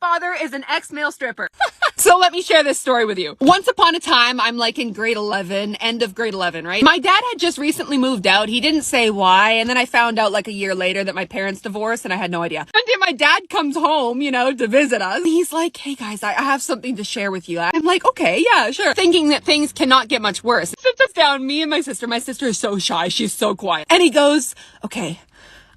father is an ex-male stripper. So let me share this story with you. Once upon a time, I'm like in grade 11, end of grade 11, right? My dad had just recently moved out. He didn't say why. And then I found out like a year later that my parents divorced and I had no idea. One day my dad comes home, to visit us. He's like, hey guys, I have something to share with you. I'm like, okay, yeah, sure. Thinking that things cannot get much worse. Sits us down, me and my sister. My sister is so shy. She's so quiet. And he goes, okay,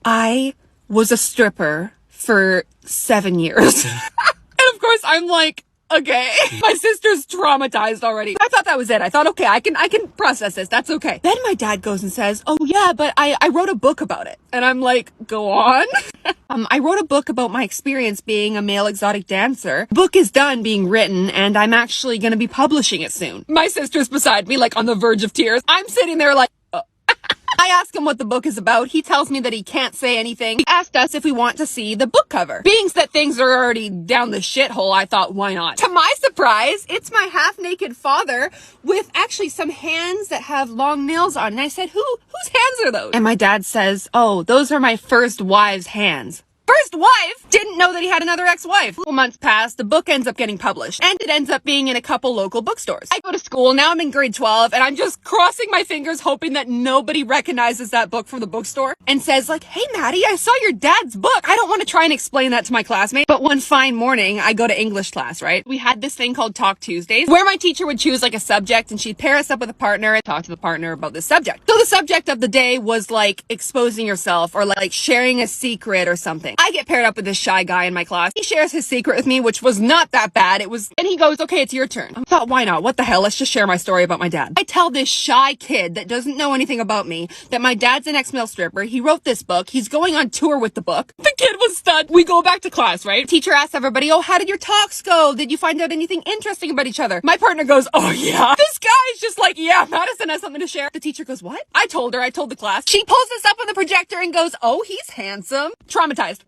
I was a stripper for 7 years. And of course I'm like, okay. My sister's traumatized already. I thought that was it. I thought, okay, I can process this. That's okay. Then my dad goes and says, oh yeah, but I wrote a book about it. And I'm like, go on. I wrote a book about my experience being a male exotic dancer. The book is done being written and I'm actually going to be publishing it soon. My sister's beside me, like on the verge of tears. I'm sitting there like, I ask him what the book is about. He tells me that he can't say anything. He asked us if we want to see the book cover. Being that things are already down the shithole, I thought, why not? To my surprise, it's my half-naked father with actually some hands that have long nails on. And I said, whose hands are those? And my dad says, oh, those are my first wife's hands. First wife? Didn't know that he had another ex-wife. A couple months pass, the book ends up getting published, and it ends up being in a couple local bookstores. I go to school, now I'm in grade 12, and I'm just crossing my fingers hoping that nobody recognizes that book from the bookstore and says like, hey Maddie, I saw your dad's book. I don't want to try and explain that to my classmate, but one fine morning, I go to English class, right? We had this thing called Talk Tuesdays, where my teacher would choose like a subject, and she'd pair us up with a partner and talk to the partner about this subject. So the subject of the day was like exposing yourself, or like sharing a secret or something. I get paired up with this shy guy in my class. He shares his secret with me, which was not that bad. And he goes, okay, it's your turn. I thought, why not? What the hell? Let's just share my story about my dad. I tell this shy kid that doesn't know anything about me that my dad's an ex-male stripper. He wrote this book. He's going on tour with the book. The kid was stunned. We go back to class, right? Teacher asks everybody, oh, how did your talks go? Did you find out anything interesting about each other? My partner goes, oh yeah. This guy's just like, yeah, Madison has something to share. The teacher goes, what? I told the class. She pulls this up on the projector and goes, oh, he's handsome. Traumatized.